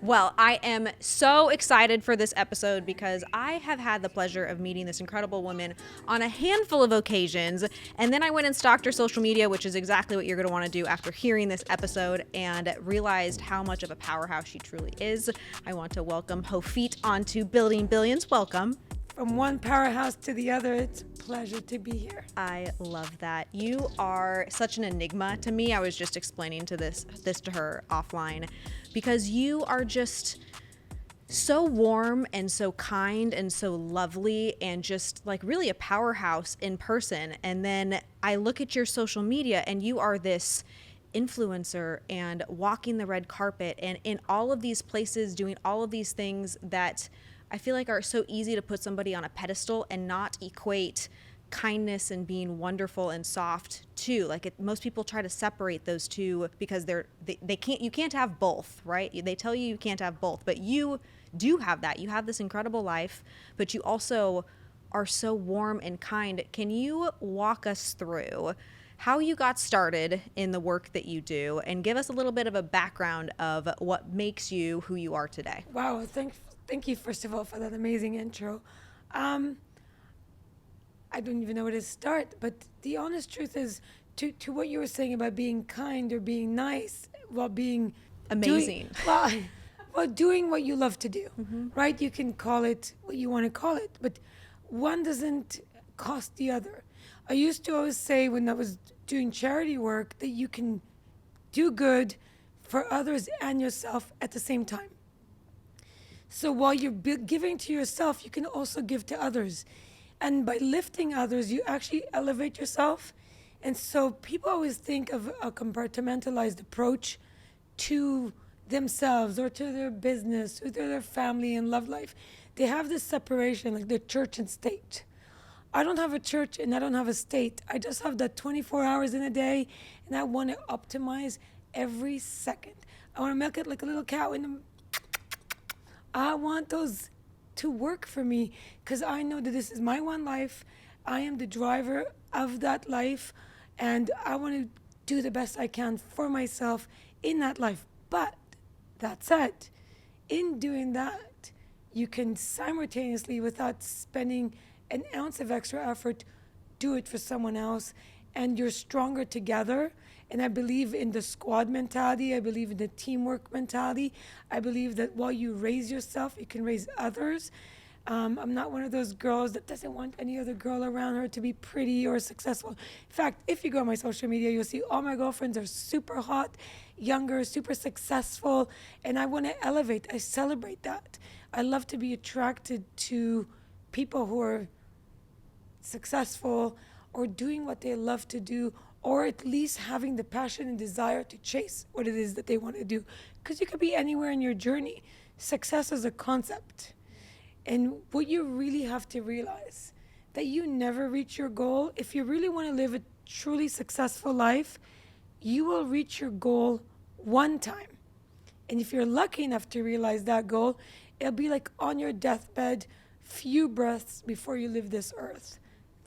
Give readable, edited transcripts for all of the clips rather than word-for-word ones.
Well, I am so excited for this episode because I have had the pleasure of meeting this incredible woman on a handful of occasions. And then I went and stalked her social media, which is exactly what you're going to want to do after hearing this episode, and realized how much of a powerhouse she truly is. I want to welcome Hofit onto Building Billions. Welcome. From one powerhouse to the other, it's a pleasure to be here. I love that. You are such an enigma to me. I was just explaining to this to her offline, because you are just so warm and so kind and so lovely and just like really a powerhouse in person. And then I look at your social media and you are this influencer and walking the red carpet and in all of these places doing all of these things that I feel like are so easy to put somebody on a pedestal and not equate kindness and being wonderful and soft too. Like most people try to separate those two because they can't. You can't have both, right? They tell you can't have both, but you do have that. You have this incredible life, but you also are so warm and kind. Can you walk us through how you got started in the work that you do and give us a little bit of a background of what makes you who you are today? Wow, thank you first of all for that amazing intro. I don't even know where to start, but the honest truth is to what you were saying about being kind or being nice while being amazing. Well, doing what you love to do, right? You can call it what you want to call it, but one doesn't cost the other. I used to always say when I was doing charity work that you can do good for others and yourself at the same time. So while you're giving to yourself, you can also give to others. And by lifting others, you actually elevate yourself. And so people always think of a compartmentalized approach to themselves or to their business or to their family and love life. They have this separation, like the church and state. I don't have a church and I don't have a state. I just have that 24 hours in a day, and I want to optimize every second. I want to milk it like a little cow I want those to work for me because I know that this is my one life. I am the driver of that life, and I want to do the best I can for myself in that life. But that said, in doing that, you can simultaneously, without spending an ounce of extra effort, do it for someone else, and you're stronger together. And I believe in the squad mentality. I believe in the teamwork mentality. I believe that while you raise yourself, you can raise others. I'm not one of those girls that doesn't want any other girl around her to be pretty or successful. In fact, if you go on my social media, you'll see all my girlfriends are super hot, younger, super successful, and I want to elevate. I celebrate that. I love to be attracted to people who are successful or doing what they love to do, or at least having the passion and desire to chase what it is that they want to do. Because you could be anywhere in your journey. Success is a concept. And what you really have to realize, that you never reach your goal. If you really want to live a truly successful life, you will reach your goal one time. And if you're lucky enough to realize that goal, it'll be like on your deathbed, few breaths before you leave this earth.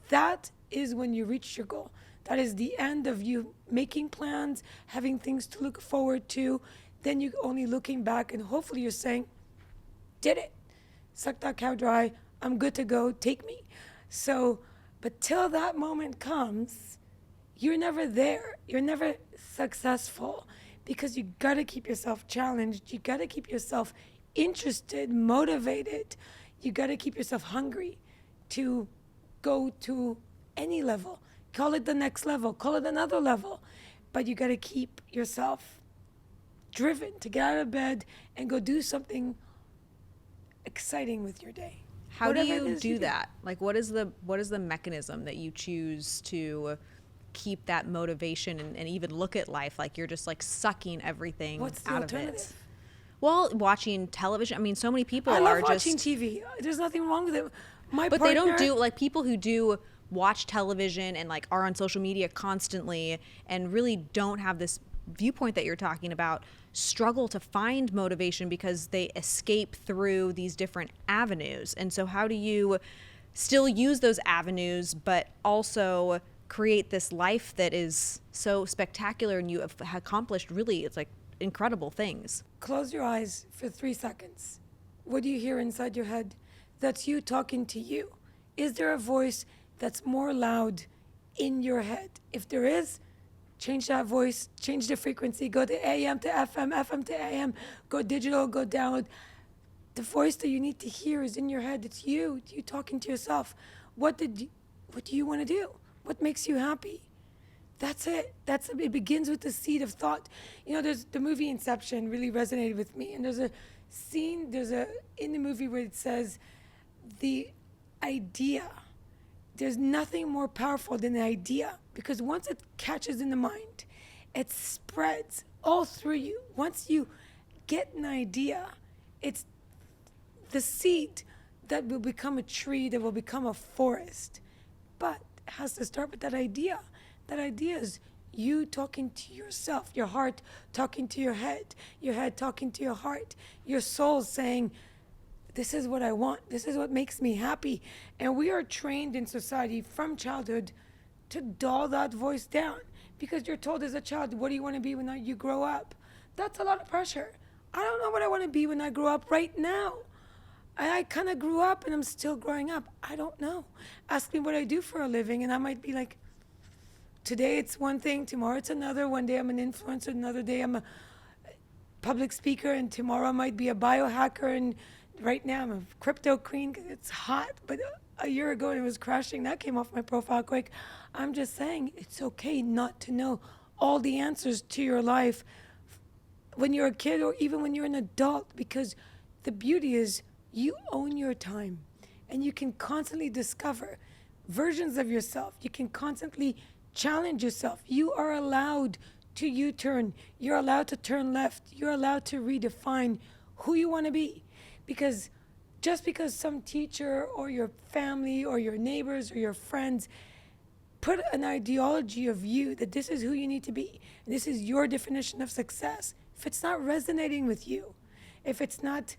That is when you reach your goal. That is the end of you making plans, having things to look forward to. Then you only looking back, and hopefully you're saying, did it. Suck that cow dry. I'm good to go. Take me. So, but till that moment comes, you're never there. You're never successful because you got to keep yourself challenged. You got to keep yourself interested, motivated. You got to keep yourself hungry to go to any level. Call it the next level, call it another level. But you got to keep yourself driven to get out of bed and go do something exciting with your day. How do you do that? Like, what is the mechanism that you choose to keep that motivation and even look at life like you're just like sucking everything out of it? Well, watching television. I mean, so many people I love are watching just TV. There's nothing wrong with it. But they don't do, like, people who do watch television and like are on social media constantly and really don't have this viewpoint that you're talking about struggle to find motivation because they escape through these different avenues. And so how do you still use those avenues but also create this life that is so spectacular and you have accomplished really, it's like incredible things. Close your eyes for 3 seconds. What do you hear inside your head? That's you talking to you. Is there a voice that's more loud in your head? If there is, change that voice, change the frequency, go to AM to FM, FM to AM, go digital, go download. The voice that you need to hear is in your head. It's you talking to yourself. What do you want to do? What makes you happy? That's it. It begins with the seed of thought. There's the movie Inception really resonated with me. And there's a scene, in the movie where it says the idea, there's nothing more powerful than the idea, because once it catches in the mind, it spreads all through you. Once you get an idea, it's the seed that will become a tree, that will become a forest. But it has to start with that idea. That idea is you talking to yourself, your heart talking to your head talking to your heart, your soul saying, this is what I want, this is what makes me happy. And we are trained in society from childhood to dull that voice down, because you're told as a child, what do you want to be when you grow up? That's a lot of pressure. I don't know what I want to be when I grow up right now. I kind of grew up and I'm still growing up. I don't know. Ask me what I do for a living and I might be like, today it's one thing, tomorrow it's another. One day I'm an influencer, another day I'm a public speaker, and tomorrow I might be a biohacker, and right now I'm a crypto queen because it's hot. But a year ago it was crashing. That came off my profile quick. I'm just saying it's okay not to know all the answers to your life when you're a kid or even when you're an adult, because the beauty is you own your time and you can constantly discover versions of yourself. You can constantly challenge yourself. You are allowed to U-turn. You're allowed to turn left. You're allowed to redefine who you want to be. Because just because some teacher or your family or your neighbors or your friends put an ideology of you that this is who you need to be, and this is your definition of success, if it's not resonating with you, if it's not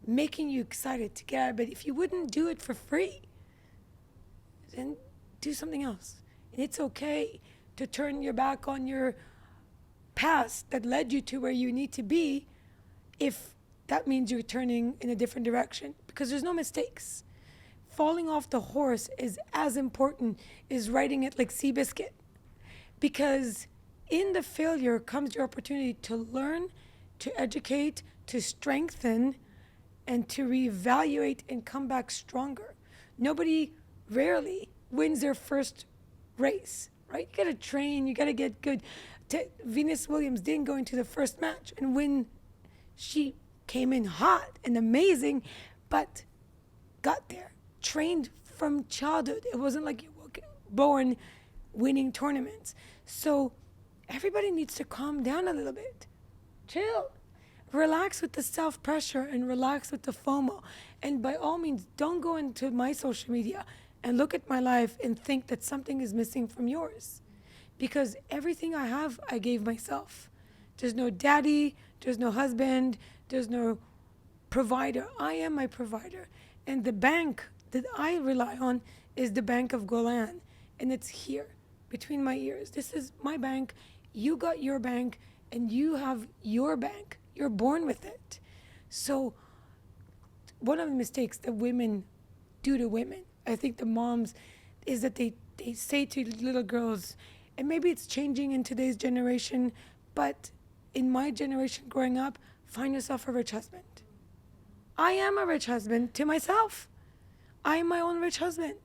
making you excited to get out of bed, if you wouldn't do it for free, then do something else. And it's okay to turn your back on your past that led you to where you need to be if that means you're turning in a different direction, because there's no mistakes. Falling off the horse is as important as riding it like Seabiscuit, because in the failure comes your opportunity to learn, to educate, to strengthen, and to reevaluate and come back stronger. Nobody rarely wins their first race, right? You gotta train, you gotta get good. Venus Williams didn't go into the first match and win. She came in hot and amazing, but got there, trained from childhood. It wasn't like you were born winning tournaments. So everybody needs to calm down a little bit. Chill. Relax with the self-pressure and relax with the FOMO. And by all means, don't go into my social media and look at my life and think that something is missing from yours. Because everything I have, I gave myself. There's no daddy, there's no husband, there's no provider. I am my provider. And the bank that I rely on is the Bank of Golan. And it's here, between my ears. This is my bank. You got your bank, and you have your bank. You're born with it. So one of the mistakes that women do to women, I think the moms, is that they say to little girls, and maybe it's changing in today's generation, but in my generation growing up, find yourself a rich husband. I am a rich husband to myself. I am my own rich husband.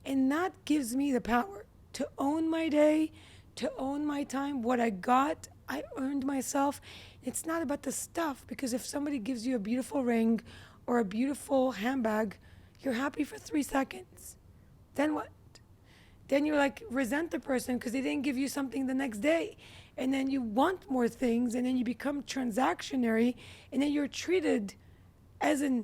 And that gives me the power to own my day, to own my time. What I got, I earned myself. It's not about the stuff, because if somebody gives you a beautiful ring or a beautiful handbag, you're happy for 3 seconds. Then what? Then you're like, resent the person because they didn't give you something the next day. And then you want more things, and then you become transactionary, and then you're treated as a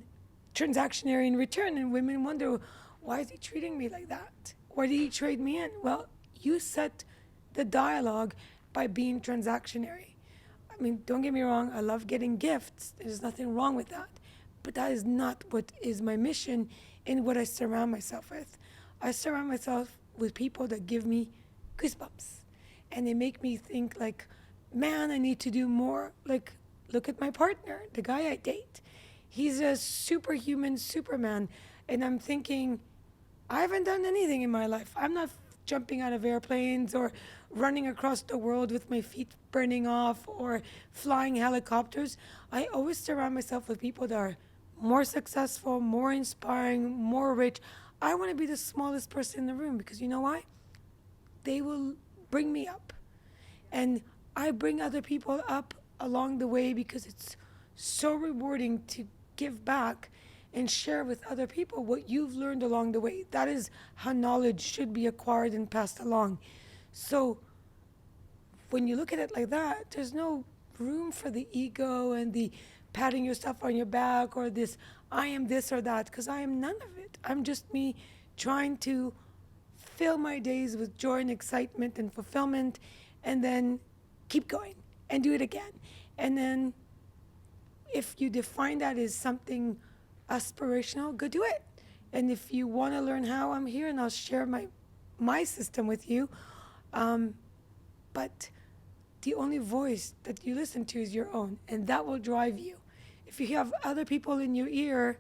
transactionary in return. And women wonder, why is he treating me like that? Why did he trade me in? Well, you set the dialogue by being transactionary. I mean, don't get me wrong, I love getting gifts. There's nothing wrong with that. But that is not what is my mission and what I surround myself with. I surround myself with people that give me goosebumps. And they make me think like man, I need to do more. Like, look at my partner, the guy I date. He's a superhuman Superman. And I'm thinking, I haven't done anything in my life. I'm not jumping out of airplanes or running across the world with my feet burning off or flying helicopters. I always surround myself with people that are more successful, more inspiring, more rich. I want to be the smallest person in the room because you know why? They will bring me up. And I bring other people up along the way because it's so rewarding to give back and share with other people what you've learned along the way. That is how knowledge should be acquired and passed along. So when you look at it like that, there's no room for the ego and the patting yourself on your back or this, I am this or that, because I am none of it. I'm just me trying to fill my days with joy and excitement and fulfillment, and then keep going and do it again. And then if you define that as something aspirational, go do it. And if you want to learn how, I'm here and I'll share my system with you. But the only voice that you listen to is your own, and that will drive you. If you have other people in your ear,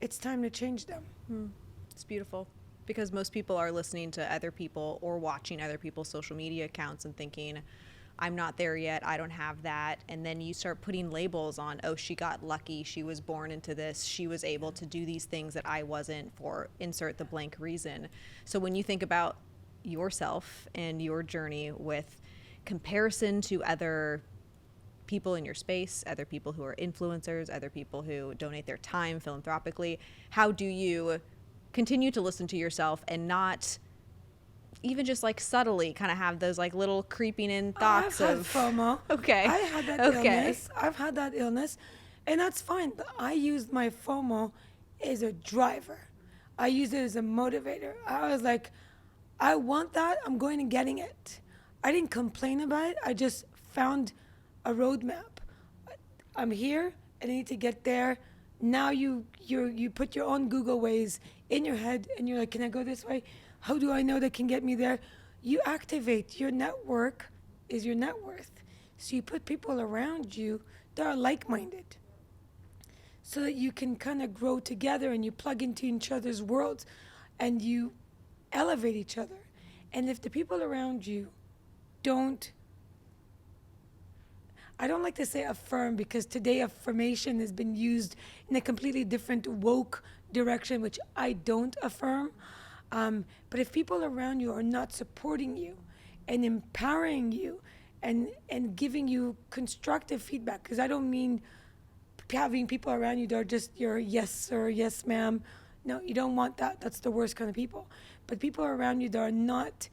it's time to change them. It's beautiful because most people are listening to other people or watching other people's social media accounts and thinking, I'm not there yet, I don't have that. And then you start putting labels on, oh, she got lucky, she was born into this, she was able to do these things that I wasn't, for insert the blank reason. So when you think about yourself and your journey with comparison to other people in your space, other people who are influencers, other people who donate their time philanthropically, how do you continue to listen to yourself and not even just like subtly kind of have those like little creeping in thoughts I've of had FOMO. Okay. I had that illness. I've had that illness, and that's fine. But I used my FOMO as a driver. I used it as a motivator. I was like, I want that. I'm going and getting it. I didn't complain about it. I just found a roadmap. I'm here and I need to get there. Now you put your own Google Ways in your head and you're like, can I go this way? How do I know that can get me there? You activate your network is your net worth. So you put people around you that are like-minded so that you can kind of grow together and you plug into each other's worlds and you elevate each other. And if the people around you don't, I don't like to say affirm because today affirmation has been used in a completely different woke direction, which I don't affirm. But if people around you are not supporting you and empowering you and giving you constructive feedback, because I don't mean having people around you that are just your yes sir, yes ma'am. No, you don't want that. That's the worst kind of people. But people around you that are not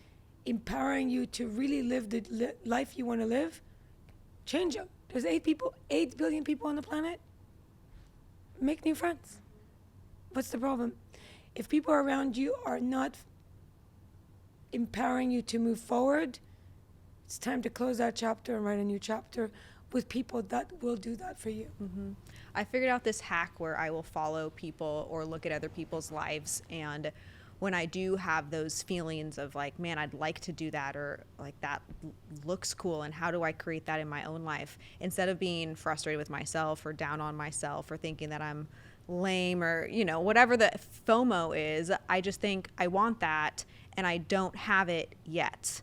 empowering you to really live the life you want to live, change them. There's 8 billion people on the planet. Make new friends. What's the problem? If people around you are not empowering you to move forward, it's time to close that chapter and write a new chapter with people that will do that for you. I figured out this hack where I will follow people or look at other people's lives, and when I do have those feelings of like, man, I'd like to do that, or like that looks cool, and how do I create that in my own life? Instead of being frustrated with myself or down on myself or thinking that I'm lame or, you know, whatever the FOMO is, I just think I want that and I don't have it yet.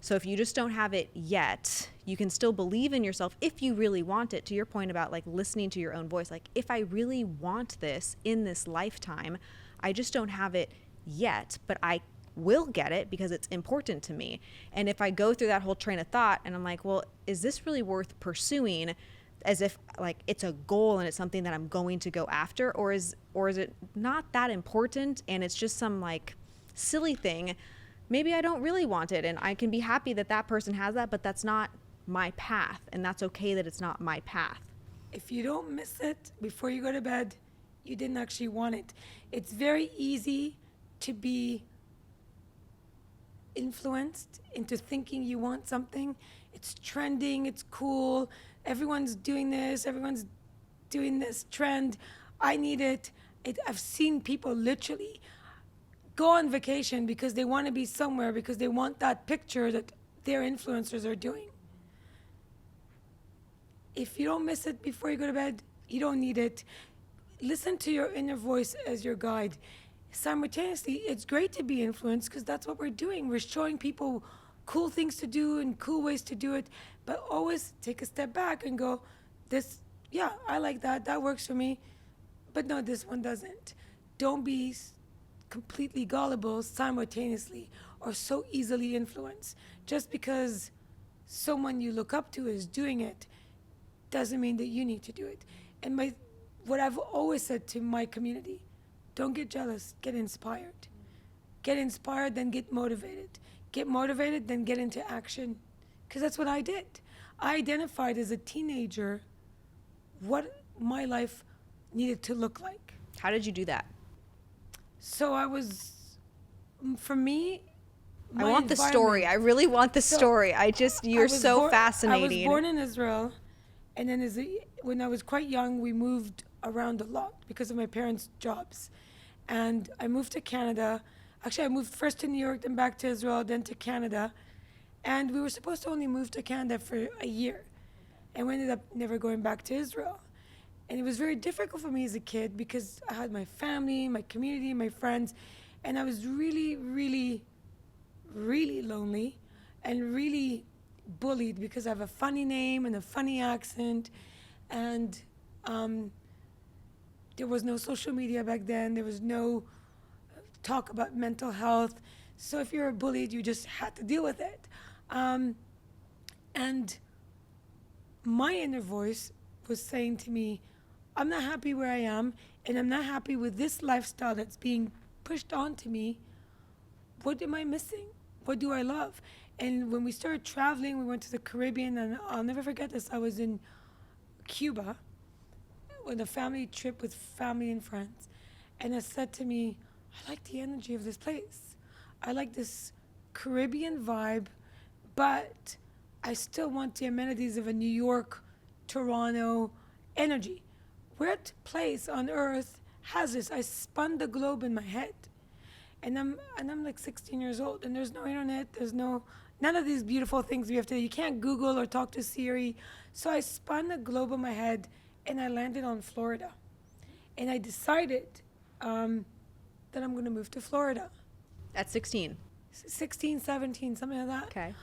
So if you just don't have it yet, you can still believe in yourself if you really want it. To your point about like listening to your own voice, like if I really want this in this lifetime, I just don't have it yet, but I will get it because it's important to me. And if I go through that whole train of thought and I'm like, well, is this really worth pursuing, as if like it's a goal and it's something that I'm going to go after, or is it not that important and it's just some like silly thing? Maybe I don't really want it and I can be happy that that person has that, but that's not my path, and that's okay that it's not my path. If you don't miss it before you go to bed, you didn't actually want it. It's very easy to be influenced into thinking you want something. It's trending, it's cool, everyone's doing this trend, I need it. I've seen people literally go on vacation because they want to be somewhere because they want that picture that their influencers are doing. if you don't miss it before you go to bed, you don't need it. Listen to your inner voice as your guide. Simultaneously, it's great to be influenced because that's what we're doing. We're showing people cool things to do and cool ways to do it, but always take a step back and go, this, yeah, I like that. That works for me. But no, this one doesn't. Don't be completely gullible simultaneously or so easily influenced. Just because someone you look up to is doing it doesn't mean that you need to do it. And what I've always said to my community, don't get jealous, get inspired. Get inspired, then get motivated. Get motivated, then get into action. Because that's what I did. I identified as a teenager what my life needed to look like. How did you do that? So for me, I want the story. I really want the story. You're so fascinating. I was born in Israel, and then when I was quite young, we moved around a lot because of my parents' jobs. And I moved to Canada. Actually, I moved first to New York, then back to Israel, then to Canada. And we were supposed to only move to Canada for a year. And we ended up never going back to Israel. And it was very difficult for me as a kid because I had my family, my community, my friends. And I was really, really, really lonely and really bullied because I have a funny name and a funny accent. And there was no social media back then. There was no talk about mental health. So if you were bullied, you just had to deal with it. And my inner voice was saying to me, I'm not happy where I am, and I'm not happy with this lifestyle that's being pushed onto me. What am I missing? What do I love? And when we started traveling, we went to the Caribbean, and I'll never forget this. I was in Cuba on a family trip with family and friends, and it said to me, I like the energy of this place. I like this Caribbean vibe, but I still want the amenities of a New York, Toronto energy. What place on earth has this? I spun the globe in my head. And I'm like 16 years old, and there's no internet, none of these beautiful things we have today. You can't Google or talk to Siri. So I spun the globe in my head, and I landed on Florida. And I decided that I'm going to move to Florida. At 16? 16, 17, something like that. Okay.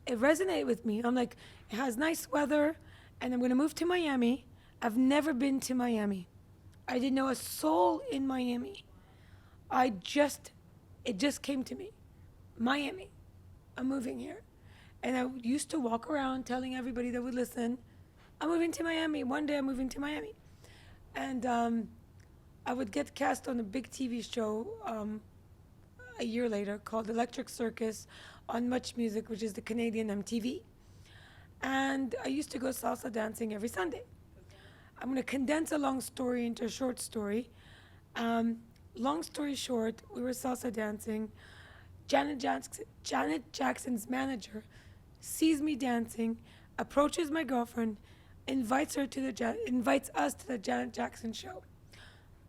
It resonated with me. I'm like, it has nice weather, and I'm going to move to Miami. I've never been to Miami. I didn't know a soul in Miami. It just came to me. Miami. I'm moving here. And I used to walk around telling everybody that would listen, I'm moving to Miami. One day I'm moving to Miami. And I would get cast on a big TV show a year later called Electric Circus on Much Music, which is the Canadian MTV. And I used to go salsa dancing every Sunday. I'm going to condense a long story into a short story. Long story short, we were salsa dancing. Janet Jackson's manager sees me dancing, approaches my girlfriend, invites us to the Janet Jackson show.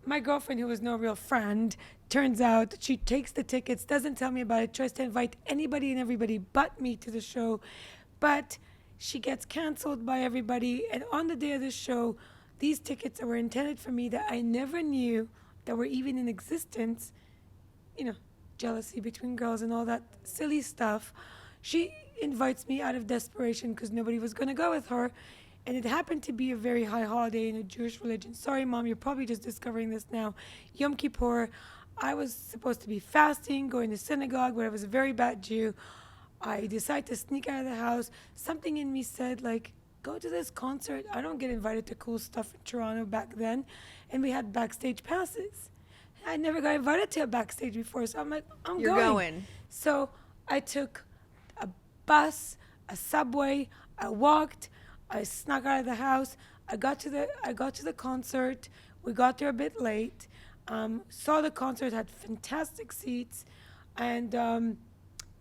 My girlfriend, who was no real friend, turns out she takes the tickets, doesn't tell me about it, tries to invite anybody and everybody but me to the show. But she gets canceled by everybody. And on the day of the show, these tickets that were intended for me that I never knew that were even in existence, jealousy between girls and all that silly stuff. She invites me out of desperation because nobody was going to go with her. And it happened to be a very high holiday in the Jewish religion. Sorry, Mom, you're probably just discovering this now. Yom Kippur. I was supposed to be fasting, going to synagogue, but I was a very bad Jew. I decided to sneak out of the house. Something in me said, go to this concert. I don't get invited to cool stuff in Toronto back then. And we had backstage passes. I never got invited to a backstage before, so I'm like, You're going. So I took a bus, a subway, I walked, I snuck out of the house. I got to the concert. We got there a bit late. Saw the concert, had fantastic seats, and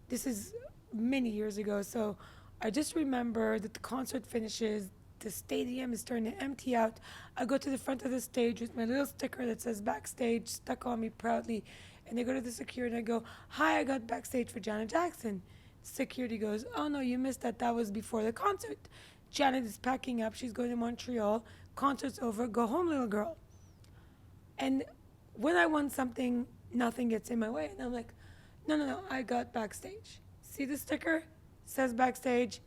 this is many years ago. So I just remember that the concert finishes. The stadium is starting to empty out. I go to the front of the stage with my little sticker that says backstage stuck on me proudly. And I go to the security and I go, hi, I got backstage for Janet Jackson. Security goes, oh no, you missed that. That was before the concert. Janet is packing up. She's going to Montreal. Concert's over. Go home, little girl. And when I want something, nothing gets in my way. And I'm like, no, I got backstage. See the sticker? Says backstage.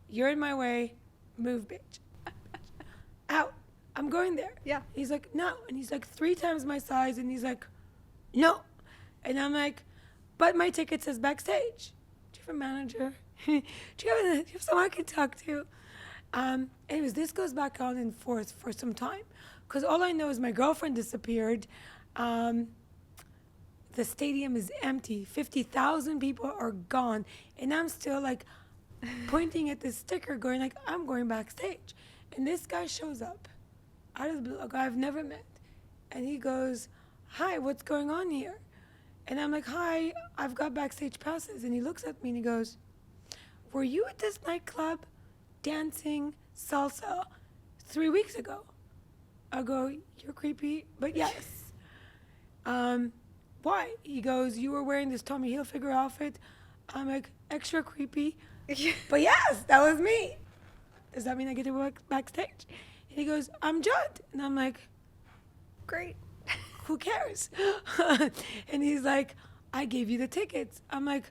You're in my way. Move, bitch. Out. I'm going there. Yeah. He's like, no. And he's like 3 times my size. And he's like, no. And I'm like, but my ticket says backstage. Do you have a manager? do you have someone I can talk to? Anyways, this goes back on and forth for some time. Because all I know is my girlfriend disappeared. The stadium is empty. 50,000 people are gone. And I'm still like pointing at this sticker going like, I'm going backstage. And this guy shows up out of the blue, a guy I've never met. And he goes, hi, what's going on here? And I'm like, hi, I've got backstage passes. And he looks at me and he goes, were you at this nightclub dancing salsa 3 weeks ago? I go, you're creepy, but yes. Why? He goes, you were wearing this Tommy Hilfiger outfit. I'm like, extra creepy. But yes, that was me. Does that mean I get to work backstage? And he goes, I'm Judd. And I'm like, great. Who cares? And he's like, I gave you the tickets. I'm like,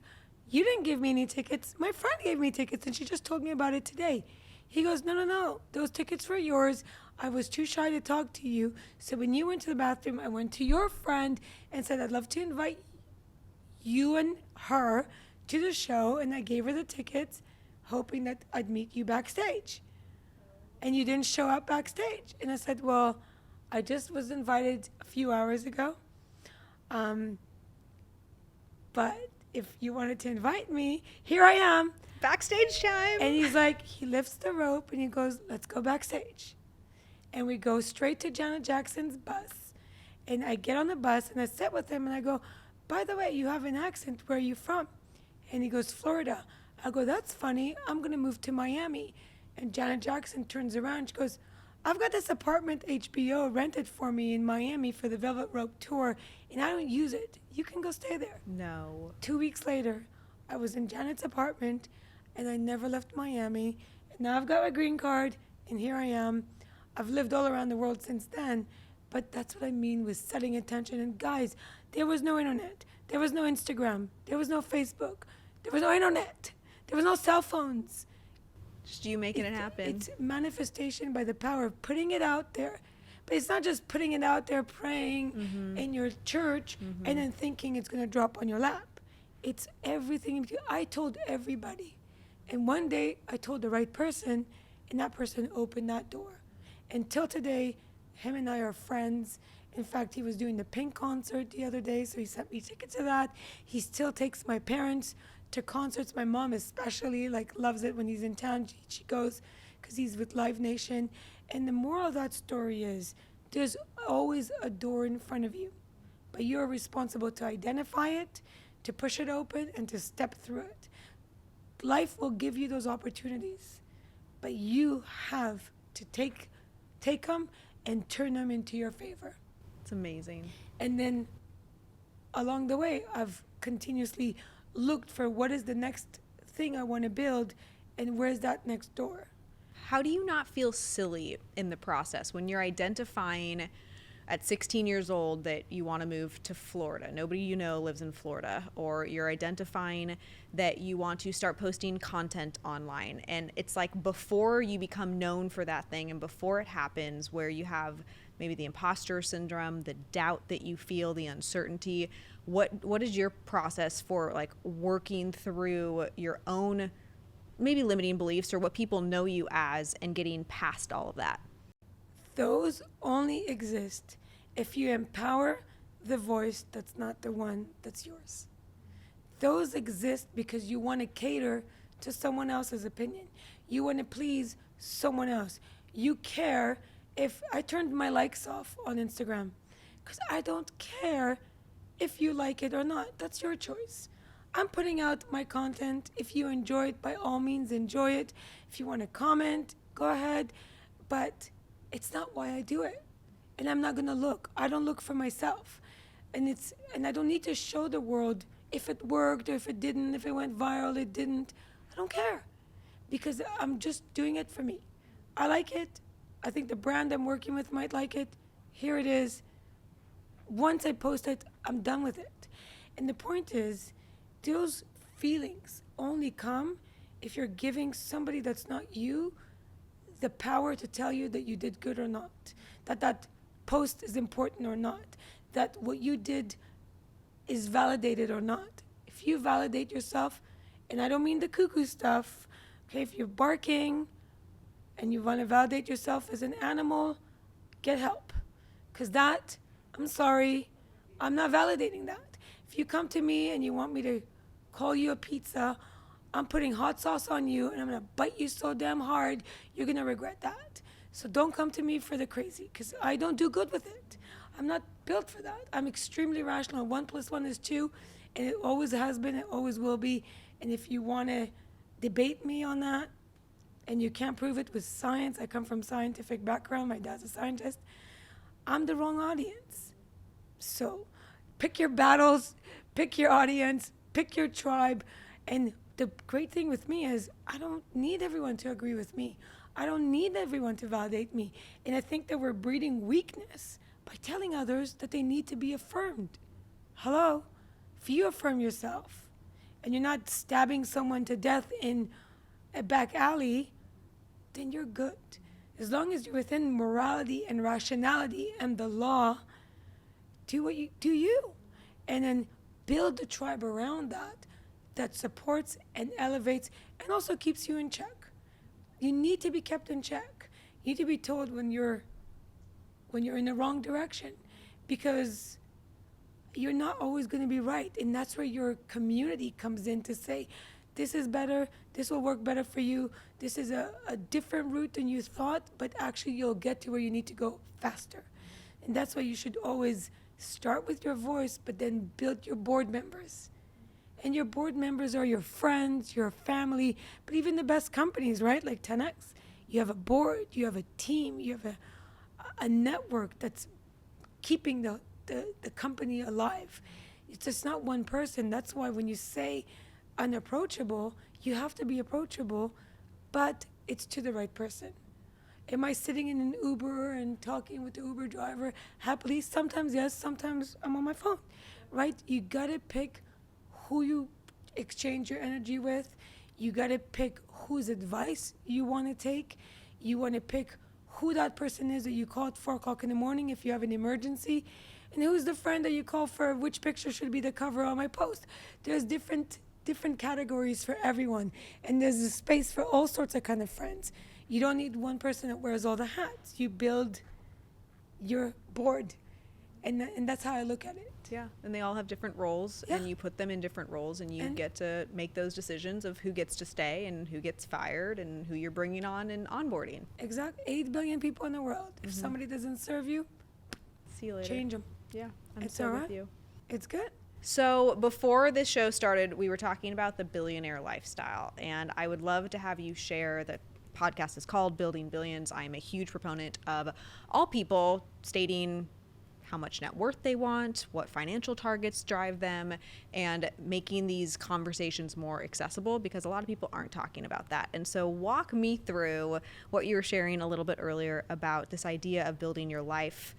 you didn't give me any tickets. My friend gave me tickets, and she just told me about it today. He goes, no. Those tickets were yours. I was too shy to talk to you. So when you went to the bathroom, I went to your friend and said, I'd love to invite you and her to the show. And I gave her the tickets, hoping that I'd meet you backstage. And you didn't show up backstage. And I said, well, I just was invited a few hours ago. But if you wanted to invite me, here I am. Backstage time. And he's like, he lifts the rope and he goes, let's go backstage. And we go straight to Janet Jackson's bus. And I get on the bus and I sit with him and I go, by the way, you have an accent. Where are you from? And he goes, Florida. I go, that's funny. I'm going to move to Miami. And Janet Jackson turns around. She goes, I've got this apartment HBO rented for me in Miami for the Velvet Rope tour, and I don't use it. You can go stay there. No. 2 weeks later, I was in Janet's apartment, and I never left Miami. And now I've got my green card, and here I am. I've lived all around the world since then, but that's what I mean with setting attention. And guys, there was no internet. There was no Instagram. There was no Facebook. There was no internet. There was no cell phones. Just you making it happen. It's manifestation by the power of putting it out there. But it's not just putting it out there, praying in your church, and then thinking it's going to drop on your lap. It's everything. I told everybody. And one day, I told the right person, and that person opened that door. Until today, him and I are friends. In fact, he was doing the Pink concert the other day, so he sent me tickets to that. He still takes my parents to concerts. My mom especially loves it when he's in town. She goes because he's with Live Nation. And the moral of that story is there's always a door in front of you, but you're responsible to identify it, to push it open, and to step through it. Life will give you those opportunities, but you have to take them and turn them into your favor. It's amazing. And then along the way, I've continuously looked for what is the next thing I want to build and where's that next door. How do you not feel silly in the process when you're identifying at 16 years old that you want to move to Florida? Nobody you know lives in Florida. Or you're identifying that you want to start posting content online. And it's like before you become known for that thing and before it happens, where you have maybe the imposter syndrome, the doubt that you feel, the uncertainty. What is your process for like working through your own maybe limiting beliefs or what people know you as and getting past all of that? Those only exist if you empower the voice that's not the one that's yours. Those exist because you want to cater to someone else's opinion. You want to please someone else. You care if I turned my likes off on Instagram because I don't care if you like it or not. That's your choice. I'm putting out my content. If you enjoy it, by all means, enjoy it. If you want to comment, go ahead. But it's not why I do it. And I'm not going to look. I don't look for myself. And I don't need to show the world if it worked or if it didn't, if it went viral, it didn't. I don't care. because I'm just doing it for me. I like it. I think the brand I'm working with might like it. Here it is. Once I post it, I'm done with it. And the point is, those feelings only come if you're giving somebody that's not you the power to tell you that you did good or not, that that post is important or not, that what you did is validated or not. If you validate yourself, and I don't mean the cuckoo stuff, okay, if you're barking and you want to validate yourself as an animal, get help. Because that, I'm sorry, I'm not validating that. If you come to me and you want me to call you a pizza, I'm putting hot sauce on you and I'm going to bite you so damn hard, you're going to regret that. So don't come to me for the crazy, because I don't do good with it. I'm not built for that. I'm extremely rational. 1 + 1 is 2, and it always has been, it always will be. And if you want to debate me on that, and you can't prove it with science, I come from scientific background, my dad's a scientist, I'm the wrong audience. So pick your battles, pick your audience, pick your tribe. And the great thing with me is I don't need everyone to agree with me. I don't need everyone to validate me. And I think that we're breeding weakness by telling others that they need to be affirmed. Hello? If you affirm yourself and you're not stabbing someone to death in a back alley, then you're good. As long as you're within morality and rationality and the law, do what you do. And then build the tribe around that supports and elevates and also keeps you in check. You need to be kept in check. You need to be told when you're in the wrong direction, because you're not always going to be right. And that's where your community comes in to say, this is better, this will work better for you, this is a different route than you thought, but actually you'll get to where you need to go faster. And that's why you should always start with your voice, but then build your board members. And your board members are your friends, your family, but even the best companies, right? Like 10X. You have a board, you have a team, you have a network that's keeping the company alive. It's just not one person. That's why when you say unapproachable, you have to be approachable, but it's to the right person. Am I sitting in an Uber and talking with the Uber driver happily? Sometimes yes, sometimes I'm on my phone, right? You gotta pick who you exchange your energy with. You gotta pick whose advice you wanna take. You wanna pick who that person is that you call at 4 o'clock in the morning if you have an emergency. And who's the friend that you call for which picture should be the cover on my post. There's different categories for everyone. And there's a space for all sorts of kind of friends. You don't need one person that wears all the hats. You build your board. And that's how I look at it. Yeah, and they all have different roles, and you put them in different roles, and you get to make those decisions of who gets to stay and who gets fired and who you're bringing on and onboarding. Exactly. 8 billion people in the world. If somebody doesn't serve you, see you later. Change them. Yeah, I'm It's so all with right. you. It's good. So before this show started, we were talking about the billionaire lifestyle, and I would love to have you share. The podcast is called Building Billions. I am a huge proponent of all people stating how much net worth they want, what financial targets drive them, and making these conversations more accessible, because a lot of people aren't talking about that. And so walk me through what you were sharing a little bit earlier about this idea of building your life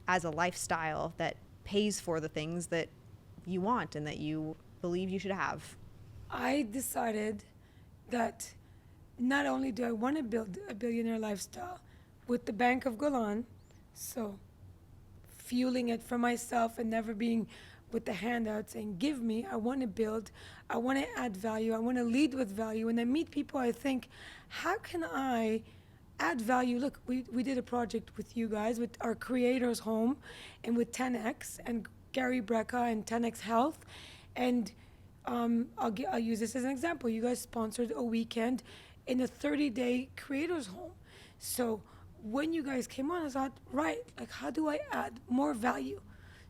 as a lifestyle that pays for the things that you want and that you believe you should have. I decided that not only do I want to build a billionaire lifestyle with the Bank of Golan, so fueling it for myself and never being with the handouts saying, give me, I want to build, I want to add value, I want to lead with value. When I meet people, I think, how can I add value? Look, we did a project with you guys, with our creators home and with 10X and Gary Brecka and 10X Health. And I'll use this as an example. You guys sponsored a weekend in a 30-day creators home. So when you guys came on, I thought, right, like how do I add more value?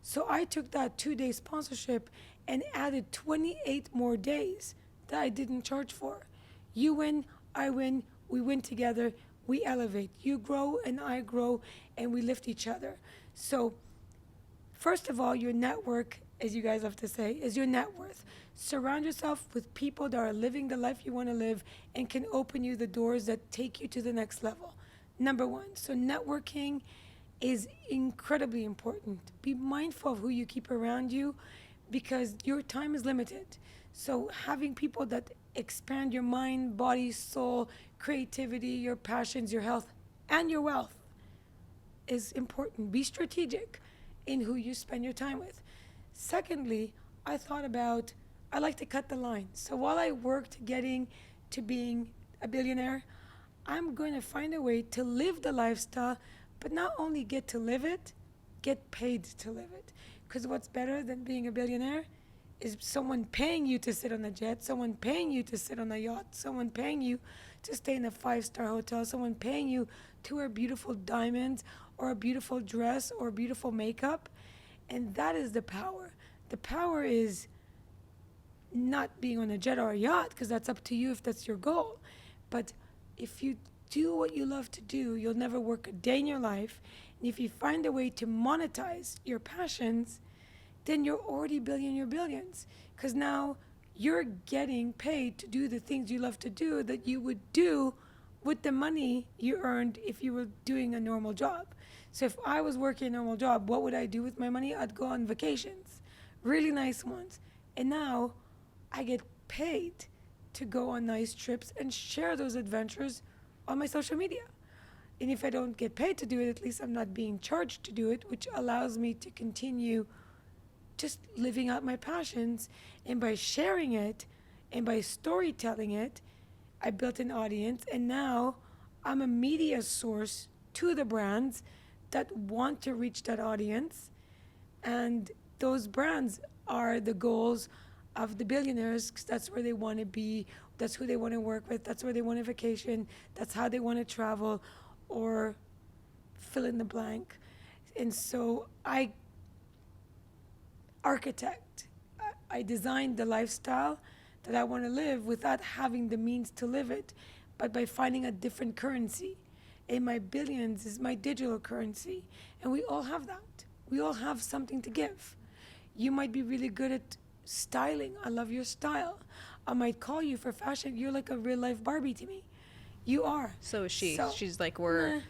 So I took that 2-day sponsorship and added 28 more days that I didn't charge for. You win, I win, we win together, we elevate. You grow and I grow, and we lift each other. So first of all, your network as you guys love to say, is your net worth. Surround yourself with people that are living the life you want to live and can open you the doors that take you to the next level. Number one. So networking is incredibly important. Be mindful of who you keep around you because your time is limited. So having people that expand your mind, body, soul, creativity, your passions, your health, and your wealth is important. Be strategic in who you spend your time with. Secondly, I like to cut the line. So while I worked getting to being a billionaire, I'm going to find a way to live the lifestyle, but not only get to live it, get paid to live it. Because what's better than being a billionaire is someone paying you to sit on a jet, someone paying you to sit on a yacht, someone paying you to stay in a 5-star hotel, someone paying you to wear beautiful diamonds or a beautiful dress or beautiful makeup. And that is the power. The power is not being on a jet or a yacht, because that's up to you if that's your goal. But if you do what you love to do, you'll never work a day in your life. And if you find a way to monetize your passions, then you're already billion your billions. Because now you're getting paid to do the things you love to do that you would do with the money you earned if you were doing a normal job. So if I was working a normal job, what would I do with my money? I'd go on vacations, really nice ones. And now I get paid to go on nice trips and share those adventures on my social media. And if I don't get paid to do it, at least I'm not being charged to do it, which allows me to continue just living out my passions. And by sharing it and by storytelling it, I built an audience. And now I'm a media source to the brands that want to reach that audience. And those brands are the goals of the billionaires, because that's where they want to be, that's who they want to work with, that's where they want to vacation, that's how they want to travel, or fill in the blank. And so I designed the lifestyle that I want to live without having the means to live it, but by finding a different currency. And my billions is my digital currency. And we all have that. We all have something to give. You might be really good at styling. I love your style. I might call you for fashion. You're like a real life Barbie to me. You are. So is she. So, She's like, we're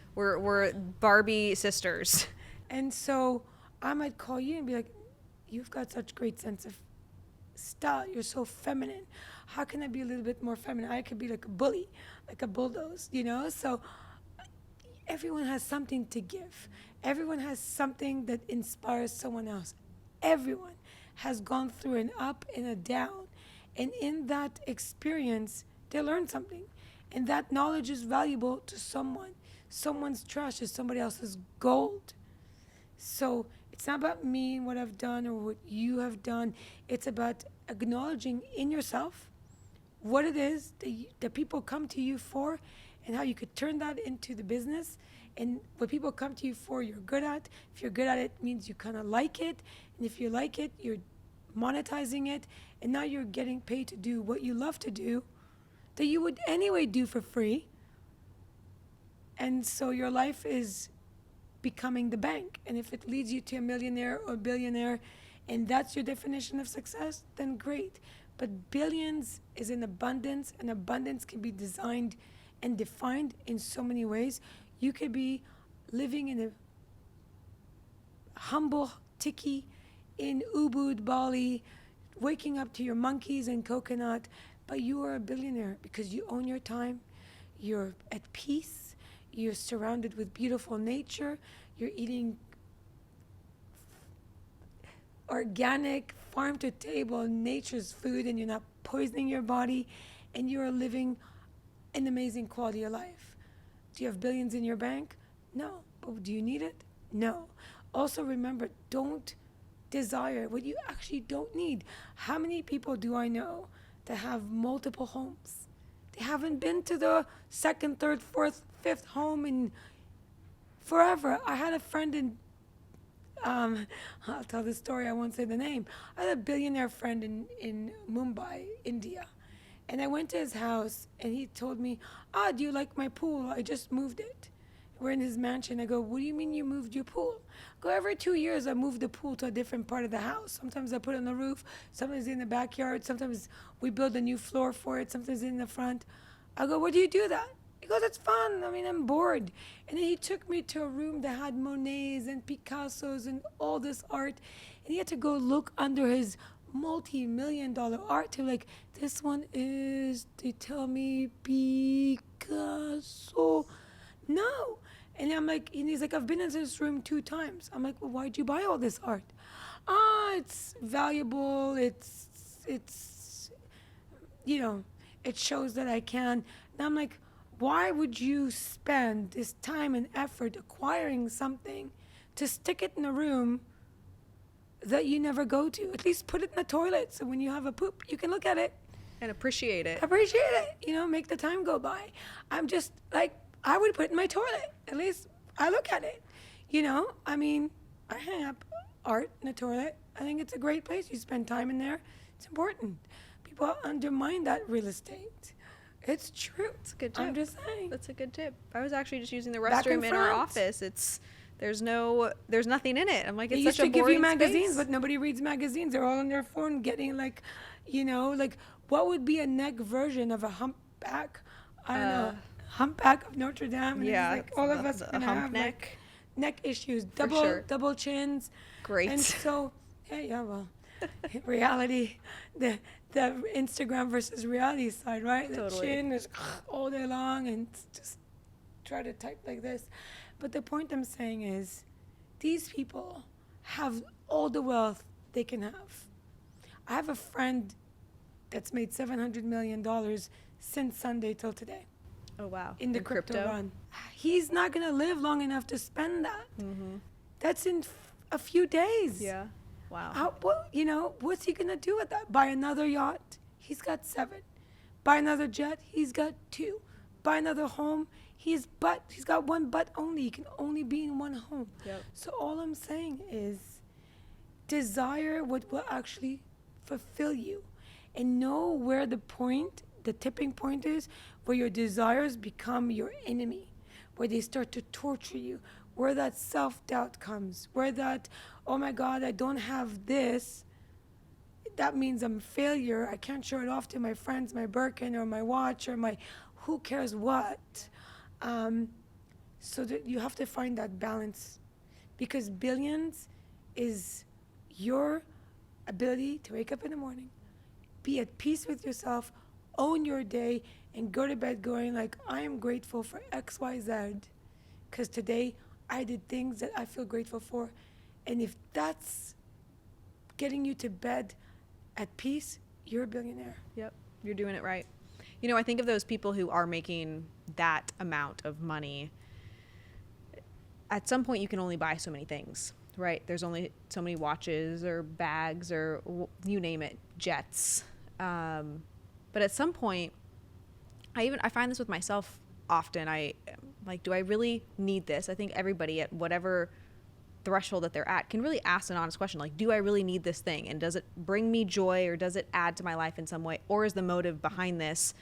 Barbie sisters. And so I might call you and be like, you've got such great sense of style. You're so feminine. How can I be a little bit more feminine? I could be like a bully, like a bulldoze, you know? So everyone has something to give. Everyone has something that inspires someone else. Everyone has gone through an up and a down. And in that experience, they learn something. And that knowledge is valuable to someone. Someone's trash is somebody else's gold. So it's not about me and what I've done or what you have done. It's about acknowledging in yourself what it is that people come to you for, and how you could turn that into the business. And what people come to you for, you're good at. If you're good at it, means you kind of like it. And if you like it, you're monetizing it. And now you're getting paid to do what you love to do, that you would anyway do for free. And so your life is becoming the bank. And if it leads you to a millionaire or billionaire, and that's your definition of success, then great. But billions is in abundance, and abundance can be designed and defined in so many ways. You could be living in a humble tiki in Ubud, Bali, waking up to your monkeys and coconut, but you are a billionaire because you own your time, you're at peace, you're surrounded with beautiful nature, you're eating organic, farm to table, nature's food, and you're not poisoning your body, and you are living an amazing quality of life. Do you have billions in your bank? No. But do you need it? No. Also remember, don't desire what you actually don't need. How many people do I know that have multiple homes? They haven't been to the second, third, fourth, fifth home in forever. I had a friend in I'll tell the story, I won't say the name. I had a billionaire friend in Mumbai, India. And I went to his house, and he told me, do you like my pool? I just moved it. we're in his mansion. I go, what do you mean you moved your pool? I go, every 2 years I move the pool to a different part of the house. Sometimes I put it on the roof, sometimes in the backyard, sometimes we build a new floor for it, sometimes in the front. I go, why do you do that? He goes, it's fun. I mean, I'm bored. And then he took me to a room that had Monets and Picassos and all this art. And he had to go look under his multi-million-dollar art to like, this one is, they tell me, Picasso. No. And I'm like, and he's like, I've been in this room 2 times. I'm like, well, why'd you buy all this art? It's valuable. It's, you know, it shows that I can. And I'm like, why would you spend this time and effort acquiring something to stick it in a room that you never go to? At least put it in the toilet so when you have a poop, you can look at it. And appreciate it. Appreciate it. You know, make the time go by. I'm just like, I would put it in my toilet. At least I look at it. You know, I mean, I hang up art in the toilet. I think it's a great place. You spend time in there. It's important. People undermine that real estate. It's true. It's a good tip. I'm just saying. That's a good tip. I was actually just using the Back and restroom in our front. office. There's nothing in it. I'm like, They it's used such to a give boring you magazines, space. but nobody reads magazines. They're all on their phone getting like, you know, like what would be a neck version of a humpback? I don't know. Humpback of Notre Dame. And Yeah, it's like all of the- us the gonna hump have neck. like neck issues, sure. double chins. Great. And so, yeah, well, reality, the Instagram versus reality side, right? The Totally. chin is all day long and just try to type like this. But the point I'm saying is, these people have all the wealth they can have. I have a friend that's made $700 million since Sunday till today Oh, wow. in the crypto run. He's not going to live long enough to spend that. Mm-hmm. That's in a few days. Yeah. Wow. You know, what's he going to do with that? Buy another yacht? He's got 7. Buy another jet? He's got 2. Buy another home? He's got 1 butt only. He can only be in 1 home. Yep. So all I'm saying is desire what will actually fulfill you, and know where the tipping point is, where your desires become your enemy, where they start to torture you, where that self-doubt comes, where that, oh my God, I don't have this, that means I'm a failure. I can't show it off to my friends, my Birkin or my watch or my who cares what. So that you have to find that balance, because billions is your ability to wake up in the morning, be at peace with yourself, own your day, and go to bed going like, I am grateful for X, Y, Z, because today I did things that I feel grateful for. And if that's getting you to bed at peace, you're a billionaire. Yep. You're doing it right. You know, I think of those people who are making that amount of money. At some point, you can only buy so many things, right? There's only so many watches or bags or you name it, jets. But at some point, I find this with myself often. Do I really need this? I think everybody at whatever threshold that they're at can really ask an honest question, like, do I really need this thing? And does it bring me joy, or does it add to my life in some way? Or is the motive behind this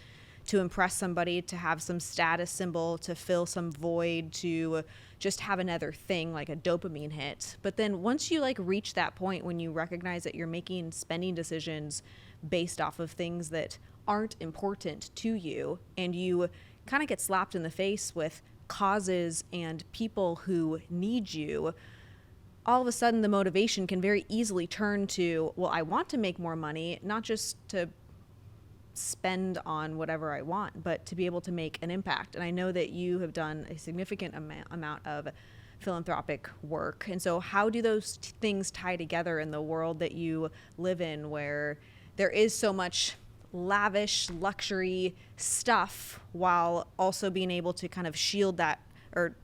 to impress somebody, to have some status symbol, to fill some void, to just have another thing like a dopamine hit? But then once you reach that point when you recognize that you're making spending decisions based off of things that aren't important to you, and you kind of get slapped in the face with causes and people who need you, all of a sudden the motivation can very easily turn to, well, I want to make more money, not just to spend on whatever I want, but to be able to make an impact. And I know that you have done a significant amount of philanthropic work. And so how do those things tie together in the world that you live in, where there is so much lavish luxury stuff, while also being able to kind of shield that or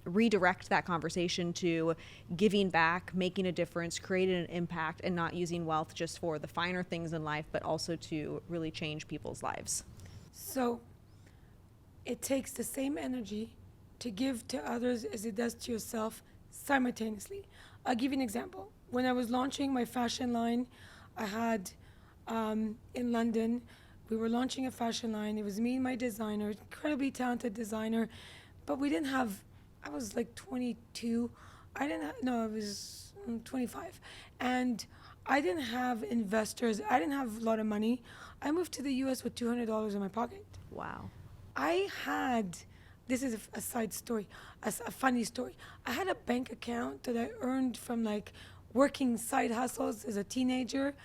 redirect that conversation to giving back, making a difference, creating an impact, and not using wealth just for the finer things in life, but also to really change people's lives? So it takes the same energy to give to others as it does to yourself simultaneously. I'll give you an example. When I was launching my fashion line, I had in London, we were launching a fashion line. It was me and my designer, incredibly talented designer, but we didn't have I was like 22. I was 25. And I didn't have investors. I didn't have a lot of money. I moved to the US with $200 in my pocket. Wow. I had, this is a side story, a funny story. I had a bank account that I earned from like working side hustles as a teenager.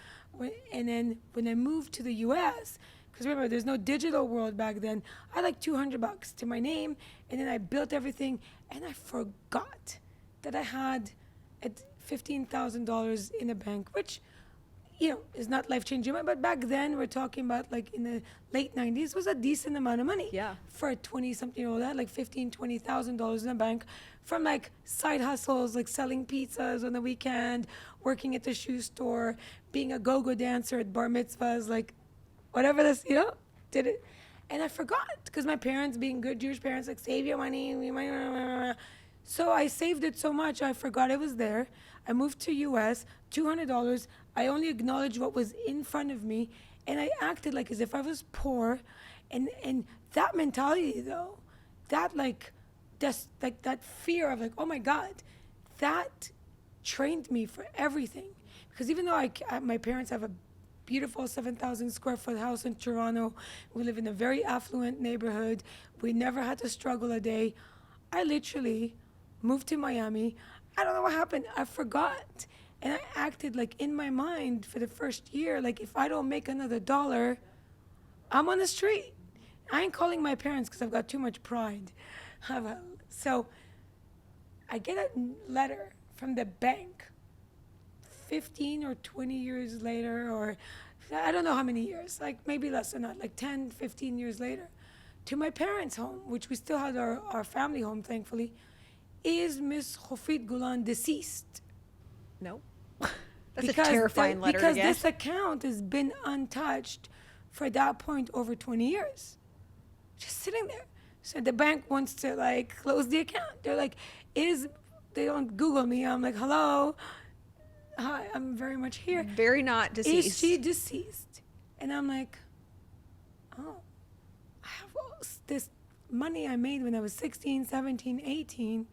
And then when I moved to the US, because remember, there's no digital world back then, I had like $200 to my name. And then I built everything. And I forgot that I had at $15,000 in a bank, which, is not life changing. But back then, we're talking about like in the late 90s, was a decent amount of money. Yeah. For a 20-something-year-old, I had like $20,000 in a bank from like side hustles, like selling pizzas on the weekend, working at the shoe store, being a go-go dancer at bar mitzvahs, like whatever this, did it. And I forgot because my parents, being good Jewish parents, like save your money. So I saved it so much, I forgot it was there. I moved to US, $200. I only acknowledged what was in front of me, and I acted like as if I was poor. And that mentality, though, that that fear of like, oh my God, that trained me for everything. Because even though my parents have a beautiful 7,000 square foot house in Toronto, we live in a very affluent neighborhood, we never had to struggle a day. I literally moved to Miami. I don't know what happened. I forgot. And I acted like in my mind for the first year, like if I don't make another dollar, I'm on the street. I ain't calling my parents because I've got too much pride. So I get a letter from the bank 15 or 20 years later, or I don't know how many years, like maybe less than that, like 10, 15 years later, to my parents' home, which we still had our family home, thankfully. Is Miss Hofit Golan deceased? No. That's a terrifying letter to get. Because this account has been untouched for that point over 20 years. Just sitting there. So the bank wants to like close the account. They're like, they don't Google me. I'm like, hello. Hi, I'm very much here. Very not deceased. Is she deceased? And I'm like, oh, I have all this money I made when I was 16, 17, 18,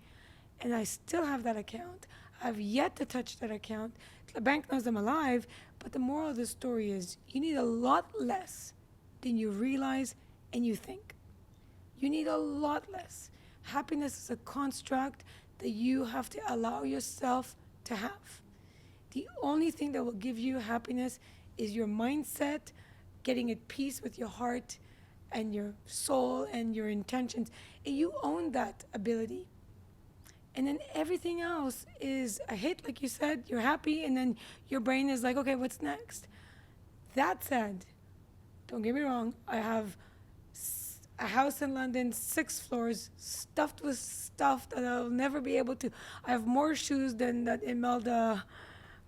and I still have that account. I've yet to touch that account. The bank knows I'm alive, but the moral of the story is you need a lot less than you realize and you think. You need a lot less. Happiness is a construct that you have to allow yourself to have. The only thing that will give you happiness is your mindset, getting at peace with your heart and your soul and your intentions. And you own that ability. And then everything else is a hit, like you said, you're happy, and then your brain is like, okay, what's next? That said, don't get me wrong, I have a house in London, 6 floors, stuffed with stuff that I'll never be able to. I have more shoes than that Imelda,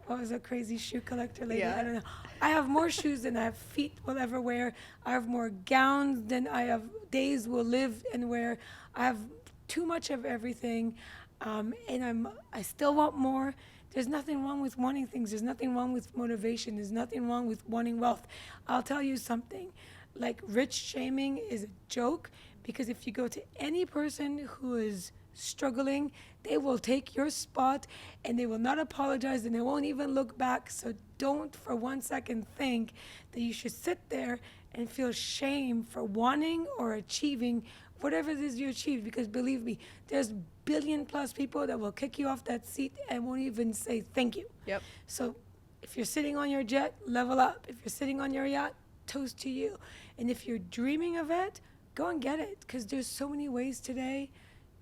what was that crazy shoe collector lady? Yeah. I don't know. I have more shoes than I have feet will ever wear. I have more gowns than I have days will live and wear. I have too much of everything. And I still want more. There's nothing wrong with wanting things. There's nothing wrong with motivation. There's nothing wrong with wanting wealth. I'll tell you something. Like, rich shaming is a joke, because if you go to any person who is struggling, they will take your spot and they will not apologize and they won't even look back. So don't for 1 second think that you should sit there and feel shame for wanting or achieving whatever it is you achieve, because believe me, there's billion plus people that will kick you off that seat and won't even say thank you. Yep. So if you're sitting on your jet, level up. If you're sitting on your yacht, toast to you. And if you're dreaming of it, go and get it, because there's so many ways today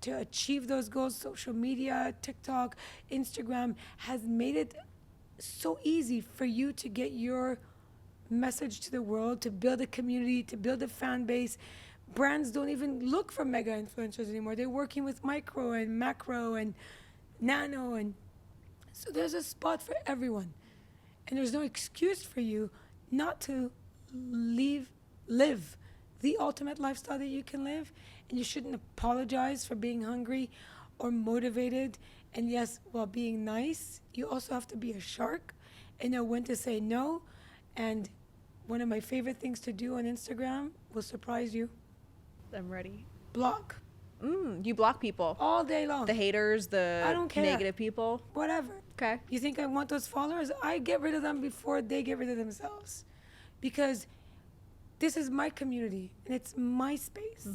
to achieve those goals. Social media, TikTok, Instagram has made it so easy for you to get your message to the world, to build a community, to build a fan base. Brands don't even look for mega influencers anymore. They're working with micro and macro and nano, and so there's a spot for everyone. And there's no excuse for you not to live the ultimate lifestyle that you can live. And you shouldn't apologize for being hungry or motivated. And yes, while being nice, you also have to be a shark and know when to say no. And one of my favorite things to do on Instagram will surprise you. I'm ready. Block. You block people. all day long. The haters, the I don't care. negative people. Whatever. Okay. You think I want those followers? I get rid of them before they get rid of themselves. Because this is my community and it's my space.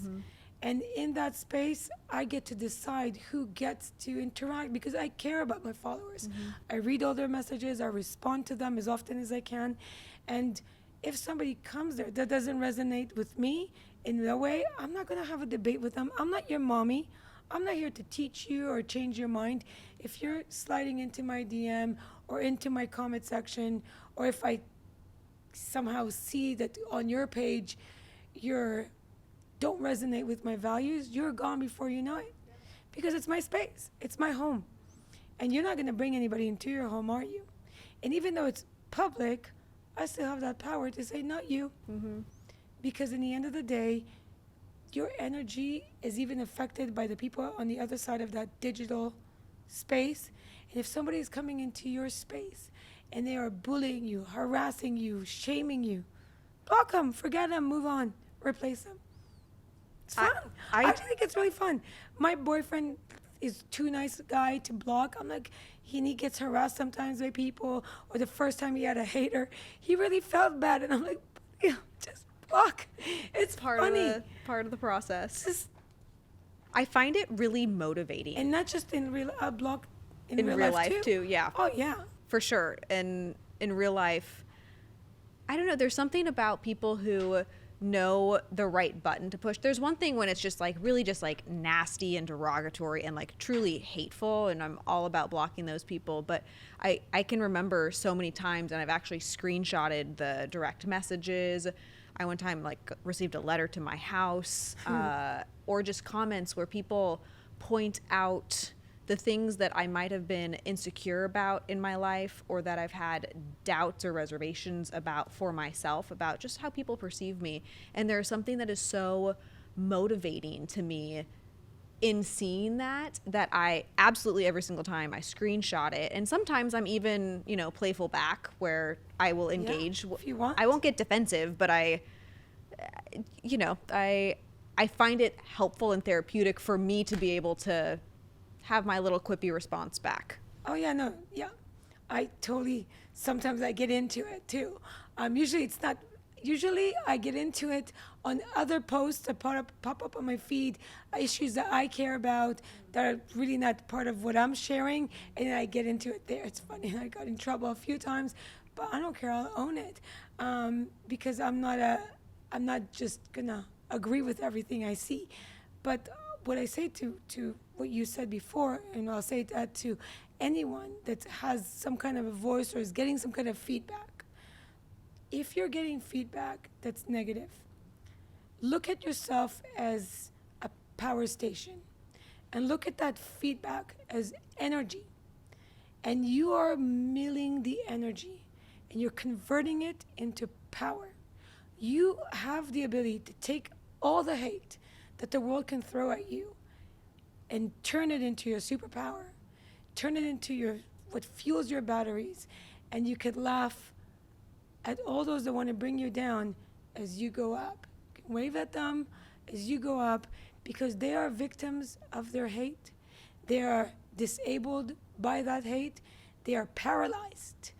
And in that space, I get to decide who gets to interact because I care about my followers. I read all their messages, I respond to them as often as I can. And if somebody comes there that doesn't resonate with me in that way, I'm not going to have a debate with them. I'm not your mommy. I'm not here to teach you or change your mind. If you're sliding into my DM or into my comment section, or if I somehow see that on your page you don't resonate with my values, you're gone before you know it. Because it's my space. It's my home. And you're not going to bring anybody into your home, are you? And even though it's public, I still have that power to say, not you. Because in the end of the day, your energy is even affected by the people on the other side of that digital space. And if somebody is coming into your space and they are bullying you, harassing you, shaming you, block them, forget them, move on, replace them. It's fun. I actually think it's really fun. My boyfriend is too nice a guy to block. I'm like, he gets harassed sometimes by people, or the first time he had a hater, he really felt bad, and I'm like, just block. It's funny. Part of the process. I find it really motivating. And not just in real block in real life too. Yeah. Oh yeah. For sure. And in real life, I don't know, there's something about people who know the right button to push. There's one thing when it's just like really just like nasty and derogatory and like truly hateful, and I'm all about blocking those people. But I can remember so many times, and I've actually screenshotted the direct messages. I one time like received a letter to my house, or just comments where people point out the things that I might have been insecure about in my life, or that I've had doubts or reservations about for myself, about just how people perceive me. And there's something that is so motivating to me in seeing that I absolutely every single time I screenshot it. And sometimes I'm even, playful back, where I will engage. If you want. I won't get defensive, but I find it helpful and therapeutic for me to be able to have my little quippy response back. Oh yeah, no, yeah. Sometimes I get into it too. Usually I get into it on other posts that pop up on my feed, issues that I care about that are really not part of what I'm sharing, and then I get into it there. It's funny, I got in trouble a few times, but I don't care, I'll own it. Because I'm not just gonna agree with everything I see. But what I say to what you said before, and I'll say that to anyone that has some kind of a voice or is getting some kind of feedback. If you're getting feedback that's negative, look at yourself as a power station and look at that feedback as energy. And you are milling the energy and you're converting it into power. You have the ability to take all the hate that the world can throw at you and turn it into your superpower, turn it into what fuels your batteries, and you could laugh at all those that want to bring you down as you go up. You can wave at them as you go up, because they are victims of their hate. They are disabled by that hate. They are paralyzed.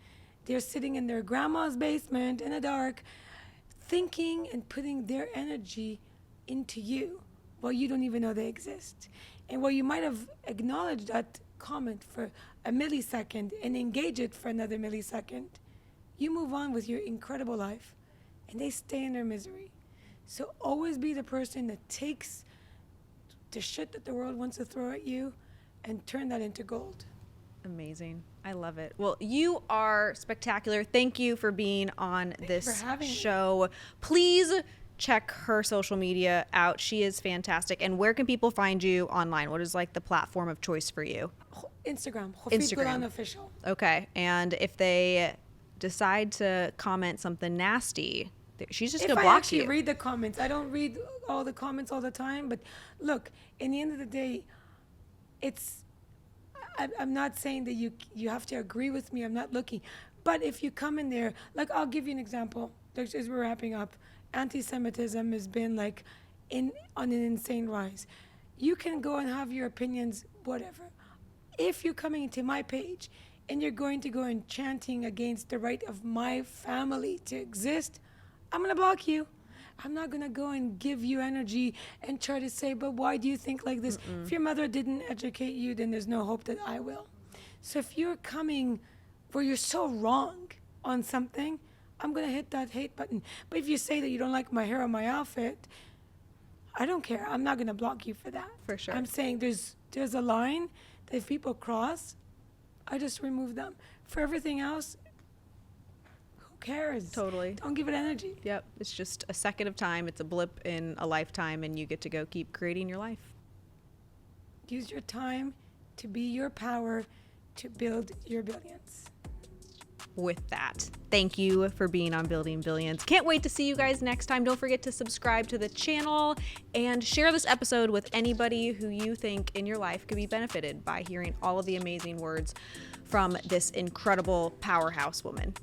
They're sitting in their grandma's basement in the dark, thinking and putting their energy into you while you don't even know they exist. And while you might have acknowledged that comment for a millisecond and engage it for another millisecond, you move on with your incredible life and they stay in their misery. So always be the person that takes the shit that the world wants to throw at you and turn that into gold. Amazing. I love it. Well, you are spectacular. Thank you for being on this show. Please check her social media out. She is fantastic. And where can people find you online? What is like the platform of choice for you? Instagram. Hofit Golan official. Okay. And if they decide to comment something nasty, she's just going to block you. If I actually read the comments. I don't read all the comments all the time. But look, in the end of the day, I'm not saying that you have to agree with me. I'm not looking. But if you come in there, like I'll give you an example. As we're wrapping up, anti-Semitism has been on an insane rise. You can go and have your opinions, whatever. If you're coming into my page and you're going to go and chanting against the right of my family to exist, I'm going to block you. I'm not going to go and give you energy and try to say, but why do you think like this? If your mother didn't educate you, then there's no hope that I will. So if you're coming where you're so wrong on something, I'm going to hit that hate button. But if you say that you don't like my hair or my outfit, I don't care. I'm not going to block you for that. For sure. I'm saying there's a line that if people cross, I just remove them. For everything else, who cares? Totally. Don't give it energy. Yep. It's just a second of time. It's a blip in a lifetime, and you get to go keep creating your life. Use your time to be your power to build your billions. With that, thank you for being on Building Billions. Can't wait to see you guys next time. Don't forget to subscribe to the channel and share this episode with anybody who you think in your life could be benefited by hearing all of the amazing words from this incredible powerhouse woman.